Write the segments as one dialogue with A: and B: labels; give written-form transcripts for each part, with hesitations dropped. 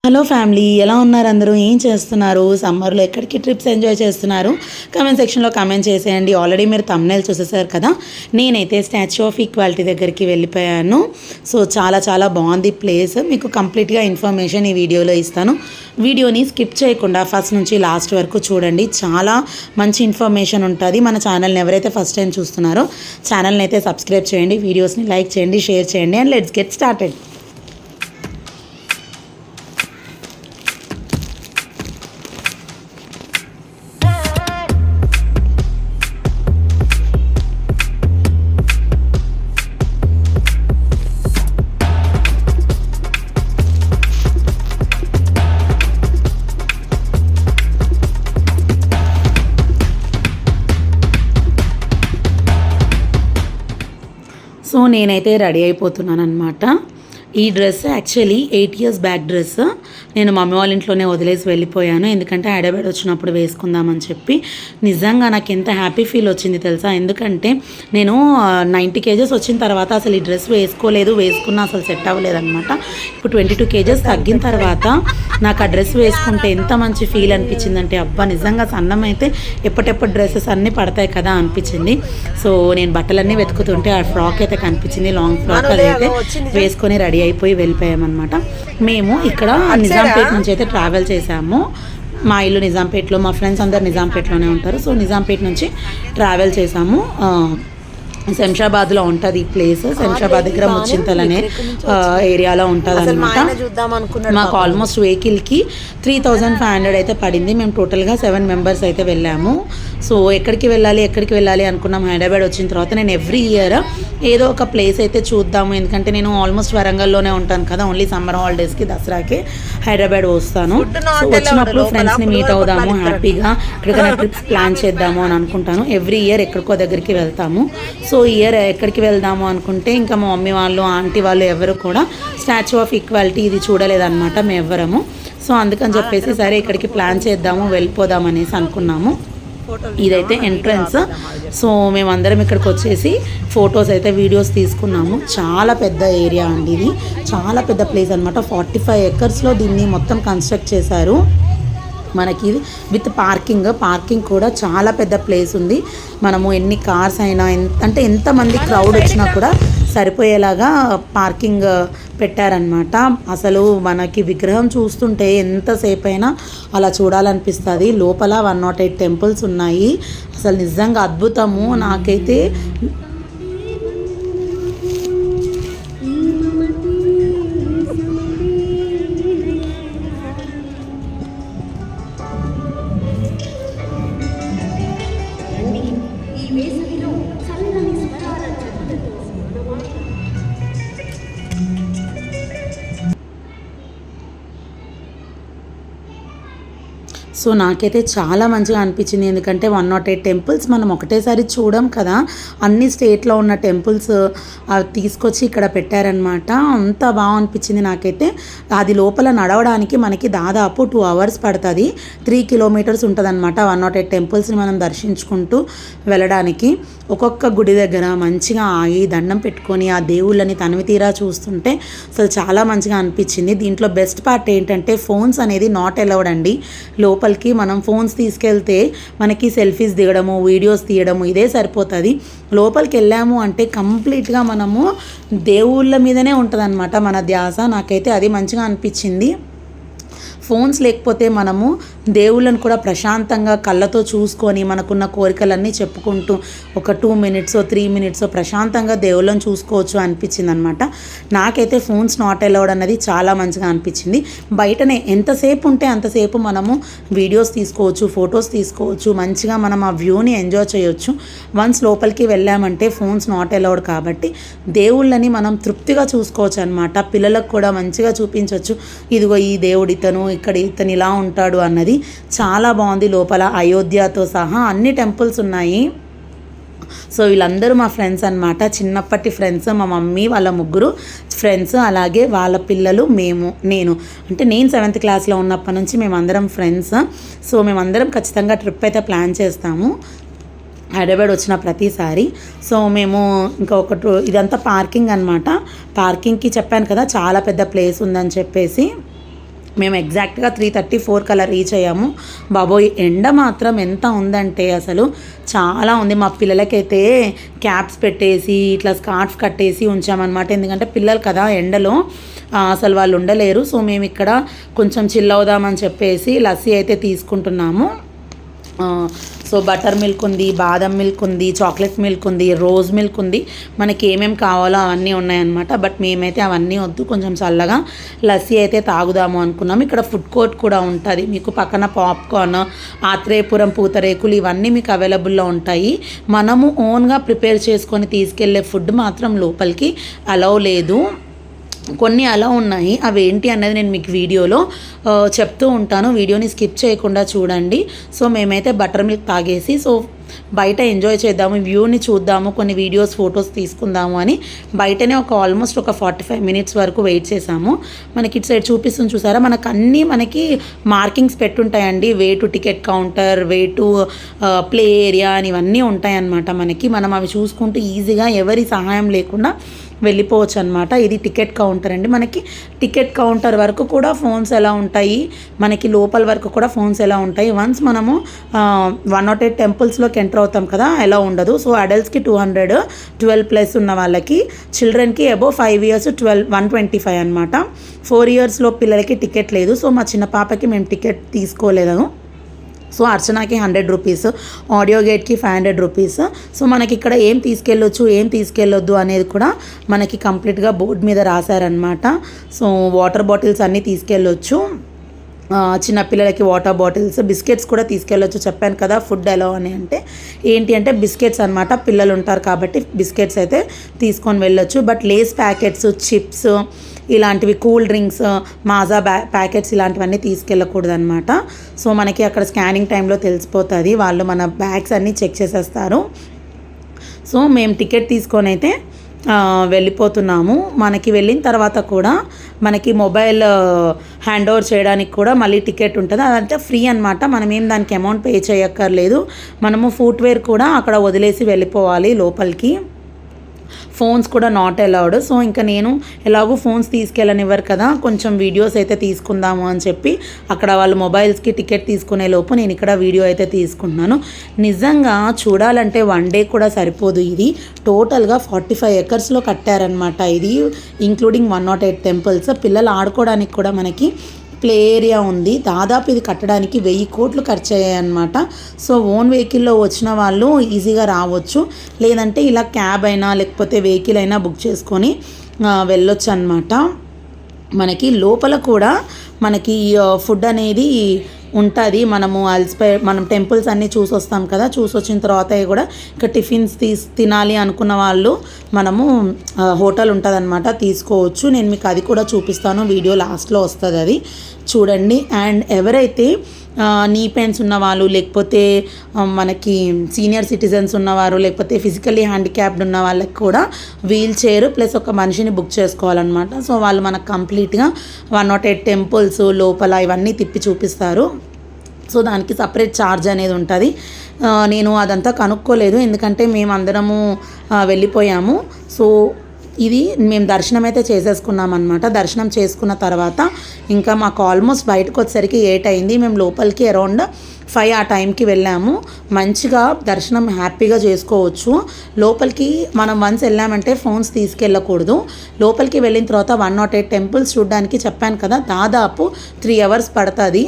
A: Hello family, ఎలా ఉన్నారు అందరూ? ఏం చేస్తున్నారు? సమ్మర్లో ఎక్కడికి ట్రిప్స్ ఎంజాయ్ చేస్తున్నారు? కామెంట్ సెక్షన్లో కామెంట్ చేసేయండి. ఆల్రెడీ మీరు థంబ్నెయిల్ చూసేసారు కదా. నేనైతే స్టాచ్యూ ఆఫ్ ఈక్వాలిటీ దగ్గరికి వెళ్ళిపోయాను. సో చాలా బాగుంది ప్లేస్. మీకు కంప్లీట్గా ఇన్ఫర్మేషన్ ఈ వీడియోలో ఇస్తాను. వీడియోని స్కిప్ చేయకుండా ఫస్ట్ నుంచి లాస్ట్ వరకు చూడండి. చాలా మంచి ఇన్ఫర్మేషన్ ఉంటుంది. మన ఛానల్ని ఎవరైతే ఫస్ట్ టైం చూస్తున్నారో ఛానల్ని అయితే సబ్స్క్రైబ్ చేయండి, వీడియోస్ని లైక్ చేయండి, షేర్ చేయండి. And let's get started. So నేనైతే రెడీ అయిపోతున్నాను అనమాట. ఈ dress actually 8 years back dress. నేను మమ్మీ వాళ్ళ ఇంట్లోనే వదిలేసి వెళ్ళిపోయాను, ఎందుకంటే హైదరాబాద్ వచ్చినప్పుడు వేసుకుందామని చెప్పి. నిజంగా నాకు ఎంత హ్యాపీ ఫీల్ వచ్చింది తెలుసా? ఎందుకంటే నేను 90 kgs వచ్చిన తర్వాత అసలు ఈ డ్రెస్ వేసుకున్నా అసలు సెట్ అవ్వలేదు అనమాట. ఇప్పుడు 22 kgs తగ్గిన తర్వాత నాకు ఆ డ్రెస్ వేసుకుంటే ఎంత మంచి ఫీల్ అనిపించిందంటే, అబ్బా నిజంగా సన్నం అయితే ఎప్పటెప్పుడు డ్రెస్సెస్ అన్నీ పడతాయి కదా అనిపించింది. సో నేను బట్టలన్నీ వెతుకుతుంటే ఆ ఫ్రాక్ అయితే కనిపించింది, లాంగ్ ఫ్రాక్. అదైతే వేసుకొని రెడీ అయిపోయి వెళ్ళిపోయామన్నమాట. మేము ఇక్కడ నిజాంపేట నుంచి అయితే ట్రావెల్ చేసాము. మా ఇల్లు నిజాంపేటలో, మా ఫ్రెండ్స్ అందరు నిజాంపేటలోనే ఉంటారు. సో నిజాంపేట నుంచి ట్రావెల్ చేసాము. శంషాబాద్లో ఉంటుంది ఈ ప్లేస్. శంషాబాద్ దగ్గర ముచ్చింతల్ అనే ఏరియాలో ఉంటుంది అనమాట. మాకు ఆల్మోస్ట్ వెహికల్కి 3500 అయితే పడింది. మేము టోటల్గా 7 members అయితే వెళ్ళాము. సో ఎక్కడికి వెళ్ళాలి అనుకున్నాం. హైదరాబాద్ వచ్చిన తర్వాత నేను ఎవ్రీ ఇయర్ ఏదో ఒక ప్లేస్ అయితే చూద్దాము, ఎందుకంటే నేను ఆల్మోస్ట్ వరంగల్లోనే ఉంటాను కదా. ఓన్లీ సమ్మర్ హాలిడేస్కి, దసరాకి హైదరాబాద్ వస్తాను. సో వచ్చినప్పుడు ఫ్రెండ్స్ని మీట్ అవుదాము, హ్యాపీగా ఎక్కడికైనా ట్రిప్స్ ప్లాన్ చేద్దాము అని అనుకుంటాను. ఎవ్రీ ఇయర్ ఎక్కడికో దగ్గరికి వెళ్తాము. సో ఇయర్ ఎక్కడికి వెళ్దాము అనుకుంటే ఇంకా మా మమ్మీ వాళ్ళు, ఆంటీ వాళ్ళు ఎవరు కూడా స్టాచ్యూ ఆఫ్ ఈక్వాలిటీ ఇది చూడలేదన్నమాట మేము ఎవ్వరము. సో అందుకని చెప్పేసి సరే ఇక్కడికి ప్లాన్ చేద్దాము, వెళ్ళిపోదాం అనేసి అనుకున్నాము. ఇదైతే ఎంట్రన్స్. సో మేమందరం ఇక్కడికి వచ్చేసి ఫొటోస్ అయితే, వీడియోస్ తీసుకున్నాము. చాలా పెద్ద ఏరియా అండి ఇది, చాలా పెద్ద ప్లేస్ అనమాట. 45 acres దీన్ని మొత్తం కన్స్ట్రక్ట్ చేశారు. మనకి విత్ పార్కింగ్ కూడా చాలా పెద్ద ప్లేస్ ఉంది. మనము ఎన్ని కార్స్ అయినా, ఎంతమంది క్రౌడ్ వచ్చినా కూడా సరిపోయేలాగా పార్కింగ్ పెట్టారనమాట. అసలు మనకి విగ్రహం చూస్తుంటే ఎంతసేపు అయినా అలా చూడాలనిపిస్తుంది. లోపల 108 temples ఉన్నాయి. అసలు నిజంగా అద్భుతము. నాకైతే సో నాకైతే చాలా మంచిగా అనిపించింది. ఎందుకంటే 108 temples మనం ఒకటేసారి చూడం కదా. అన్ని స్టేట్లో ఉన్న టెంపుల్స్ తీసుకొచ్చి ఇక్కడ పెట్టారనమాట. అంత బాగా అనిపించింది నాకైతే. అది లోపల నడవడానికి మనకి దాదాపు 2 hours పడుతుంది. 3 kilometers ఉంటుంది అనమాట 108 temples మనం దర్శించుకుంటూ వెళ్ళడానికి. ఒక్కొక్క గుడి దగ్గర మంచిగా ఆగి దండం పెట్టుకొని ఆ దేవుళ్ళని తనివి తీరా చూస్తుంటే అసలు చాలా మంచిగా అనిపించింది. దీంట్లో బెస్ట్ పార్ట్ ఏంటంటే ఫోన్స్ అనేది నాట్ అలౌడ్ అండి. లోపలికి మనం ఫోన్స్ తీసుకెళ్తే మనకి సెల్ఫీస్ దిగడము, వీడియోస్ తీయడము ఇదే సరిపోతుంది. లోపలికి వెళ్ళాము అంటే కంప్లీట్గా మనము దేవుళ్ళ మీదనే ఉంటుంది అనమాట మన ధ్యాస. నాకైతే అది మంచిగా అనిపించింది. ఫోన్స్ లేకపోతే మనము దేవుళ్ళని కూడా ప్రశాంతంగా కళ్ళతో చూసుకొని మనకున్న కోరికలన్నీ చెప్పుకుంటూ ఒక 2 minutes 3 minutes ప్రశాంతంగా దేవుళ్ళని చూసుకోవచ్చు అనిపించింది అనమాట. నాకైతే ఫోన్స్ నాట్ అలౌడ్ అన్నది చాలా మంచిగా అనిపించింది. బయటనే ఎంతసేపు ఉంటే అంతసేపు మనము వీడియోస్ తీసుకోవచ్చు, ఫొటోస్ తీసుకోవచ్చు, మంచిగా మనం ఆ వ్యూని ఎంజాయ్ చేయొచ్చు. వన్స్ లోపలికి వెళ్ళామంటే ఫోన్స్ నాట్ అలౌడ్ కాబట్టి దేవుళ్ళని మనం తృప్తిగా చూసుకోవచ్చు అనమాట. పిల్లలకు కూడా మంచిగా చూపించవచ్చు, ఇదిగో ఈ దేవుడు ఇతను ఇలా ఉంటాడు అన్నది. చాలా బాగుంది. లోపల అయోధ్యతో సహా అన్ని టెంపుల్స్ ఉన్నాయి. సో వీళ్ళందరూ మా ఫ్రెండ్స్ అనమాట, చిన్నప్పటి ఫ్రెండ్స్. మా మమ్మీ వాళ్ళ 3 ఫ్రెండ్స్, అలాగే వాళ్ళ పిల్లలు, నేను 7th classలో ఉన్నప్పటి నుంచి మేమందరం ఫ్రెండ్స్. సో మేమందరం ఖచ్చితంగా ట్రిప్ అయితే ప్లాన్ చేస్తాము హైదరాబాద్ వచ్చిన ప్రతిసారి. సో మేము ఇదంతా పార్కింగ్ అనమాట. పార్కింగ్కి చెప్పాను కదా చాలా పెద్ద ప్లేస్ ఉందని చెప్పేసి. మేము ఎగ్జాక్ట్గా 3:34 కల్లా రీచ్ అయ్యాము. బాబోయ్ ఎండ మాత్రం ఎంత ఉందంటే అసలు చాలా ఉంది. మా పిల్లలకైతే క్యాప్స్ పెట్టేసి ఇట్లా స్కార్ఫ్ కట్టేసి ఉంచామన్నమాట. ఎందుకంటే పిల్లలు కదా ఎండలో అసలు వాళ్ళు ఉండలేరు. సో మేము ఇక్కడ కొంచెం చిల్ అవుదామని చెప్పేసి లస్సీ అయితే తీసుకుంటున్నాము. సో బటర్ మిల్క్ ఉంది, బాదం మిల్క్ ఉంది, చాక్లెట్ మిల్క్ ఉంది, రోజ్ మిల్క్ ఉంది. మనకి ఏమేమి కావాలో అవన్నీ ఉన్నాయన్నమాట. బట్ మేమైతే అవన్నీ వద్దు, కొంచెం చల్లగా లస్సీ అయితే తాగుదాము అనుకున్నాం. ఇక్కడ ఫుడ్ కోర్ట్ కూడా ఉంటుంది మీకు పక్కన. పాప్కార్న్, ఆత్రేయపురం పూతరేకులు ఇవన్నీ మీకు అవైలబుల్లో ఉంటాయి. మనము ఓన్గా ప్రిపేర్ చేసుకొని తీసుకెళ్లే ఫుడ్ మాత్రం లోపలికి అలౌ లేదు. కొన్ని అలా ఉన్నాయి, అవి ఏంటి అన్నది నేను మీకు వీడియోలో చెప్తూ ఉంటాను. వీడియోని స్కిప్ చేయకుండా చూడండి. సో మేమైతే బటర్ మిల్క్ తాగేసి సో బయట ఎంజాయ్ చేద్దాము, వ్యూని చూద్దాము, కొన్ని వీడియోస్ ఫొటోస్ తీసుకుందాము అని బయటనే ఆల్మోస్ట్ ఒక 45 మినిట్స్ వరకు వెయిట్ చేసాము. మనకి ఇటు సైడ్ చూపిస్తుంది చూసారా, మనకి మార్కింగ్స్ పెట్టుంటాయండి. Way to ticket counter, way to play area అని ఇవన్నీ ఉంటాయన్నమాట. మనం అవి చూసుకుంటూ ఈజీగా ఎవరి సహాయం లేకుండా వెళ్ళిపోవచ్చు అనమాట. ఇది టికెట్ కౌంటర్ అండి. మనకి టికెట్ కౌంటర్ వరకు కూడా ఫోన్స్ ఎలా ఉంటాయి, మనకి లోపల వరకు కూడా ఫోన్స్ ఎలా ఉంటాయి. వన్స్ మనము 108 టెంపుల్స్లోకి ఎంటర్ అవుతాం కదా, ఎలా ఉండదు. సో అడల్ట్స్కి 200, 12+ ఉన్న వాళ్ళకి, చిల్డ్రన్కి అబోవ్ 5 years 125 అనమాట. 4 years పిల్లలకి టికెట్ లేదు. సో మా చిన్న పాపకి మేము టికెట్ తీసుకోలేదు. సో అర్చనాకి 100 రూపీస్, ఆడియో గేట్కి 500 రూపీస్. సో మనకి ఇక్కడ ఏం తీసుకెళ్ళొచ్చు ఏం తీసుకెళ్ళొద్దు అనేది కూడా మనకి కంప్లీట్గా బోర్డు మీద రాశారనమాట. సో వాటర్ బాటిల్స్ అన్నీ తీసుకెళ్ళొచ్చు, చిన్నపిల్లలకి వాటర్ బాటిల్స్, బిస్కెట్స్ కూడా తీసుకెళ్ళొచ్చు. చెప్పాను కదా ఫుడ్ ఎలా అని ఏంటి అంటే బిస్కెట్స్ అనమాట. పిల్లలు ఉంటారు కాబట్టి బిస్కెట్స్ అయితే తీసుకొని వెళ్ళొచ్చు. బట్ లేస్ ప్యాకెట్స్, చిప్స్ ఇలాంటివి, కూల్ డ్రింక్స్, మాజా ప్యాకెట్స్ ఇలాంటివన్నీ తీసుకెళ్ళకూడదు అనమాట. సో మనకి అక్కడ స్కానింగ్ టైంలో తెలిసిపోతుంది, వాళ్ళు మన బ్యాగ్స్ అన్నీ చెక్ చేసేస్తారు. సో మేము టికెట్ తీసుకొని అయితే వెళ్ళిపోతున్నాము. మనకి వెళ్ళిన తర్వాత కూడా మనకి మొబైల్ హ్యాండ్ ఓవర్ చేయడానికి కూడా మళ్ళీ టికెట్ ఉంటుంది. అదంతా ఫ్రీ అనమాట. మనం ఏం దానికి అమౌంట్ పే చేయక్కర్లేదు. మనము ఫుట్వేర్ కూడా అక్కడ వదిలేసి వెళ్ళిపోవాలి లోపలికి. ఫోన్స్ కూడా నాట్ అలౌడ్. సో ఇంకా నేను ఎలాగో ఫోన్స్ తీసుకెళ్ళనివ్వరు కదా, కొంచెం వీడియోస్ అయితే తీసుకుందాము అని చెప్పి అక్కడ వాళ్ళు మొబైల్స్కి టికెట్ తీసుకునే లోపు నేను ఇక్కడ వీడియో అయితే తీసుకుంటున్నాను. నిజంగా చూడాలంటే 1 day కూడా సరిపోదు. ఇది టోటల్గా 45 acres కట్టారనమాట. ఇది ఇంక్లూడింగ్ 108 టెంపుల్స్. పిల్లలు ఆడుకోవడానికి కూడా మనకి ప్లే ఏరియా ఉంది. దాదాపు ఇది కట్టడానికి 1000 కోట్లు ఖర్చు అయ్యాయన్నమాట. సో ఓన్ వెహికల్లో వచ్చిన వాళ్ళు ఈజీగా రావచ్చు, లేదంటే ఇలా క్యాబ్ అయినా లేకపోతే వెహికల్ అయినా బుక్ చేసుకొని వెళ్ళొచ్చు అనమాట. మనకి లోపల కూడా మనకి ఫుడ్ అనేది ఉంటుంది. మనం టెంపుల్స్ అన్నీ చూసి వస్తాం కదా, చూసి వచ్చిన తర్వాత కూడా ఇక్కడ టిఫిన్స్ తినాలి అనుకున్న వాళ్ళు మనము హోటల్ ఉంటుంది అనమాట, తీసుకోవచ్చు. నేను మీకు అది కూడా చూపిస్తాను, వీడియో లాస్ట్లో వస్తుంది, అది చూడండి. అండ్ ఎవరైతే నీ పెయిన్స్ ఉన్నవాళ్ళు, లేకపోతే మనకి సీనియర్ సిటిజన్స్ ఉన్నవారు, లేకపోతే ఫిజికల్లీ హ్యాండిక్యాప్డ్ ఉన్న వాళ్ళకి కూడా వీల్ చైర్ ప్లస్ ఒక మనిషిని బుక్ చేసుకోవాలన్నమాట. సో వాళ్ళు మనకు కంప్లీట్గా 108 టెంపుల్స్ లోపల ఇవన్నీ తిప్పి చూపిస్తారు. సో దానికి సపరేట్ ఛార్జ్ అనేది ఉంటుంది. నేను అదంతా కనుక్కోలేదు, ఎందుకంటే మేమందరము వెళ్ళిపోయాము. సో ఇది మేము దర్శనం అయితే చేసేసుకున్నాం అనమాట. దర్శనం చేసుకున్న తర్వాత ఇంకా మాకు ఆల్మోస్ట్ బయటకు వచ్చేసరికి 8 అయింది. మేము లోపలికి అరౌండ్ 5 ఆ టైంకి వెళ్ళాము. మంచిగా దర్శనం హ్యాపీగా చేసుకోవచ్చు. లోపలికి మనం వన్స్ వెళ్ళామంటే ఫోన్స్ తీసుకెళ్ళకూడదు. లోపలికి వెళ్ళిన తర్వాత 108 టెంపుల్స్ చూడడానికి చెప్పాను కదా, దాదాపు 3 hours పడుతుంది.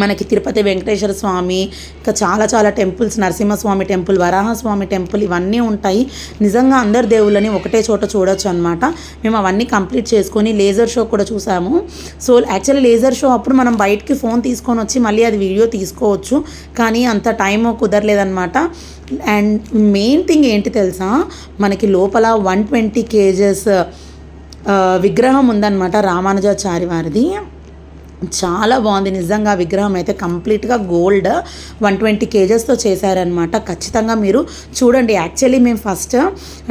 A: మనకి తిరుపతి వెంకటేశ్వర స్వామి, ఇంకా చాలా temples, Narasimhaswamy temple, Varahaswamy temple ఇవన్నీ ఉంటాయి. నిజంగా అందరు దేవుళ్ళని ఒకటే చోట చూడొచ్చు అనమాట. మేము అవన్నీ కంప్లీట్ చేసుకొని లేజర్ షో కూడా చూసాము. సో యాక్చువల్లీ లేజర్ షో అప్పుడు మనం బయటికి ఫోన్ తీసుకొని వచ్చి మళ్ళీ అది వీడియో తీసుకోవచ్చు, కానీ అంత టైం కుదరలేదన్నమాట. అండ్ మెయిన్ థింగ్ ఏంటి తెలుసా, మనకి లోపల 120 kgs విగ్రహం ఉందన్నమాట, రామానుజాచారి వారిది. చాలా బాగుంది నిజంగా. విగ్రహం అయితే కంప్లీట్గా గోల్డ్ 120 kgsతో చేశారనమాట. ఖచ్చితంగా మీరు చూడండి. యాక్చువల్లీ మేము ఫస్ట్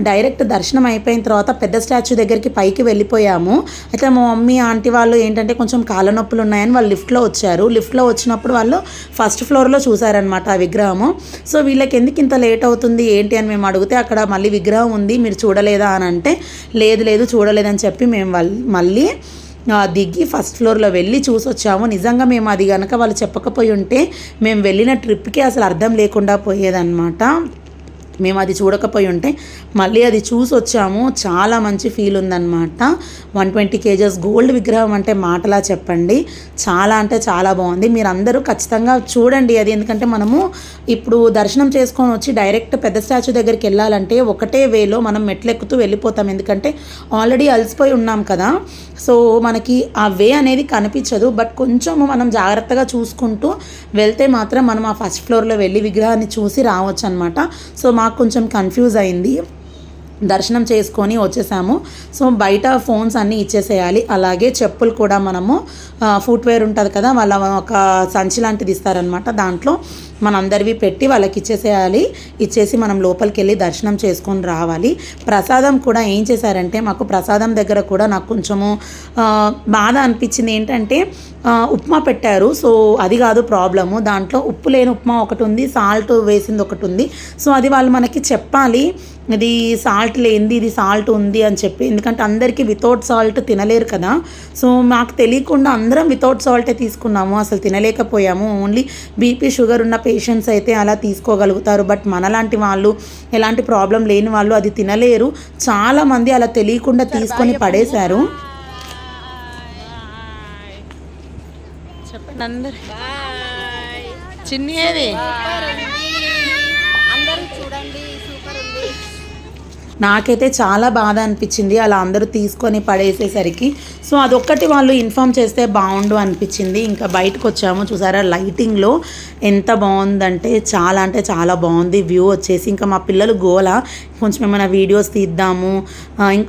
A: డైరెక్ట్ దర్శనం అయిపోయిన తర్వాత పెద్ద స్టాచ్యూ దగ్గరికి పైకి వెళ్ళిపోయాము. అయితే మా మమ్మీ ఆంటీ వాళ్ళు ఏంటంటే కొంచెం కాళ్ళ నొప్పులు ఉన్నాయని వాళ్ళు లిఫ్ట్లో వచ్చారు. లిఫ్ట్లో వచ్చినప్పుడు వాళ్ళు ఫస్ట్ ఫ్లోర్లో చూసారనమాట ఆ విగ్రహము. సో వీళ్ళకి ఎందుకు ఇంత లేట్ అవుతుంది ఏంటి అని మేము అడిగితే అక్కడ మళ్ళీ విగ్రహం ఉంది మీరు చూడలేదా అని అంటే లేదు చూడలేదని చెప్పి మేము మళ్ళీ దిగి ఫస్ట్ ఫ్లోర్లో వెళ్ళి చూసొచ్చాము. నిజంగా మేము అది కనుక వాళ్ళు చెప్పకపోయి ఉంటే మేము వెళ్ళిన ట్రిప్కి అసలు అర్థం లేకుండా పోయేదన్నమాట. మేము అది చూడకపోయి ఉంటే మళ్ళీ అది చూసి వచ్చాము. చాలా మంచి ఫీల్ ఉందన్నమాట. 120 kgs గోల్డ్ విగ్రహం అంటే మాటలా చెప్పండి, చాలా అంటే చాలా బాగుంది. మీరు అందరూ ఖచ్చితంగా చూడండి అది. ఎందుకంటే మనము ఇప్పుడు దర్శనం చేసుకొని వచ్చి డైరెక్ట్ పెద్ద స్టాచ్యూ దగ్గరికి వెళ్ళాలంటే ఒకటే వేలో మనం మెట్లెక్కుతూ వెళ్ళిపోతాం. ఎందుకంటే ఆల్రెడీ అలసిపోయి ఉన్నాం కదా, సో మనకి ఆ వే అనేది కనిపించదు. బట్ కొంచెం మనం జాగ్రత్తగా చూసుకుంటూ వెళ్తే మాత్రం మనం ఆ ఫస్ట్ ఫ్లోర్లో వెళ్ళి విగ్రహాన్ని చూసి రావచ్చు అనమాట. సో మాకు కొంచెం కన్ఫ్యూజ్ అయింది. దర్శనం చేసుకొని వచ్చేసాము. సో బయట ఫోన్స్ అన్నీ ఇచ్చేసేయాలి. అలాగే చెప్పులు కూడా మనము ఫుట్వేర్ ఉంటుంది కదా, వాళ్ళ ఒక సంచి లాంటిది ఇస్తారనమాట, దాంట్లో మనందరివి పెట్టి వాళ్ళకి ఇచ్చేసేయాలి. ఇచ్చేసి మనం లోపలికి వెళ్ళి దర్శనం చేసుకొని రావాలి. ప్రసాదం కూడా ఏం చేశారంటే, మాకు ప్రసాదం దగ్గర కూడా నాకు కొంచెము బాధ అనిపించింది. ఏంటంటే ఉప్మా పెట్టారు. సో అది కాదు ప్రాబ్లము, దాంట్లో ఉప్పు లేని ఉప్మా ఒకటి ఉంది, సాల్ట్ వేసింది ఒకటి ఉంది. సో అది వాళ్ళు మనకి చెప్పాలి, ఇది సాల్ట్ లేనిది, ఇది సాల్ట్ ఉంది అని చెప్పి. ఎందుకంటే అందరికీ వితౌట్ సాల్ట్ తినలేరు కదా. సో మాకు తెలియకుండా అందరం వితౌట్ సాల్టే తీసుకున్నాము, అసలు తినలేకపోయాము. ఓన్లీ బీపీ షుగర్ ఉన్న పేషెంట్స్ అయితే అలా తీసుకోగలుగుతారు. బట్ మనలాంటి వాళ్ళు, ఎలాంటి ప్రాబ్లం లేని వాళ్ళు అది తినలేరు. చాలామంది అలా తెలియకుండా తీసుకొని పడేశారు. చెప్పండి అందరు చిన్ని ఏది అందరూ చూడండి, సూపర్ ఉంది. నాకైతే చాలా బాధ అనిపించింది అలా అందరూ తీసుకొని పడేసేసరికి. సో అదొక్కటి వాళ్ళు ఇన్ఫామ్ చేస్తే బాగుండు అనిపించింది. ఇంకా బయటకు వచ్చాము, చూసారా లైటింగ్లో ఎంత బాగుందంటే చాలా బాగుంది వ్యూ వచ్చేసి. ఇంకా మా పిల్లలు గోల, కొంచెం ఏమైనా వీడియోస్ తీద్దాము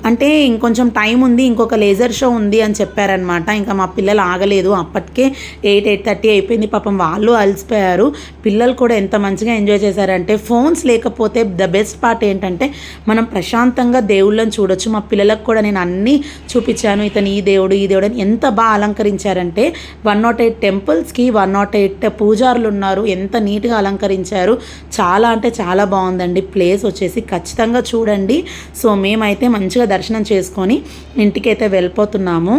A: అంటే ఇంకొంచెం టైం ఉంది, ఇంకొక లేజర్ షో ఉంది అని చెప్పారనమాట. ఇంకా మా పిల్లలు ఆగలేదు, అప్పటికే 8-8:30 అయిపోయింది. పాపం వాళ్ళు అలసిపోయారు. పిల్లలు కూడా ఎంత మంచిగా ఎంజాయ్ చేశారంటే, ఫోన్స్ లేకపోతే ద బెస్ట్ పార్ట్ ఏంటంటే మనం ప్రశాంతంగా దేవుళ్ళని చూడొచ్చు. మా పిల్లలకు కూడా నేను అన్నీ చూపించాను, ఇతను ఈ దేవుడు అని ఎంత బాగా అలంకరించారంటే 108 టెంపుల్స్కి 108 పూజారులు ఉన్నారు, ఎంత నీట్గా అలంకరించారు. చాలా అంటే చాలా బాగుందండి ప్లేస్ వచ్చేసి, ఖచ్చితంగా చూడండి. సో మేమైతే మంచిగా దర్శనం చేసుకొని ఇంటికైతే వెళ్ళిపోతున్నాము.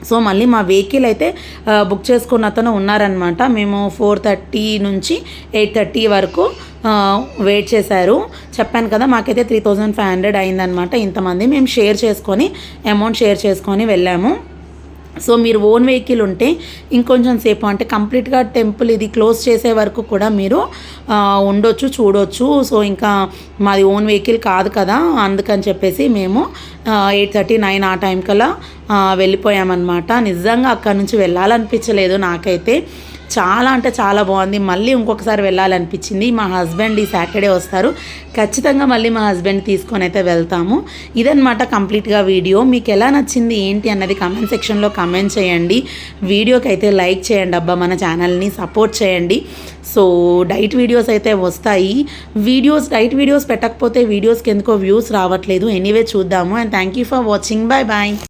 A: సో మళ్ళీ మా వెహికల్ అయితే బుక్ చేసుకున్న అతను ఉన్నారనమాట. మేము 4:30 నుంచి 8:30 వరకు వెయిట్ చేశారు. చెప్పాను కదా మాకైతే 3,500 అయిందనమాట. ఇంతమంది మేము అమౌంట్ షేర్ చేసుకొని వెళ్ళాము. సో మీరు ఓన్ వెహికల్ ఉంటే ఇంకొంచెం సేపు అంటే కంప్లీట్గా టెంపుల్ ఇది క్లోజ్ చేసే వరకు కూడా మీరు ఉండొచ్చు, చూడొచ్చు. సో ఇంకా మాది ఓన్ వెహికల్ కాదు కదా, అందుకని చెప్పేసి మేము 8:30-9 ఆ టైం కల్లా వెళ్ళిపోయామన్నమాట. నిజంగా అక్కడ నుంచి వెళ్ళాలనిపించలేదు నాకైతే. చాలా అంటే చాలా బాగుంది. మళ్ళీ ఇంకొకసారి వెళ్ళాలనిపించింది. మా హస్బెండ్ ఈ సాటర్డే వస్తారు, ఖచ్చితంగా మళ్ళీ మా హస్బెండ్ తీసుకొని అయితే వెళ్తాము. ఇదన్నమాట కంప్లీట్గా వీడియో. మీకు ఎలా నచ్చింది ఏంటి అన్నది కామెంట్ సెక్షన్లో కామెంట్ చేయండి. వీడియోకి అయితే లైక్ చేయండి అబ్బా, మన ఛానల్ని సపోర్ట్ చేయండి. సో డైట్ వీడియోస్ అయితే వస్తాయి. డైట్ వీడియోస్ పెట్టకపోతే వీడియోస్కి ఎందుకో వ్యూస్ రావట్లేదు. ఎనీవే చూద్దాము. And thank you for watching. Bye bye.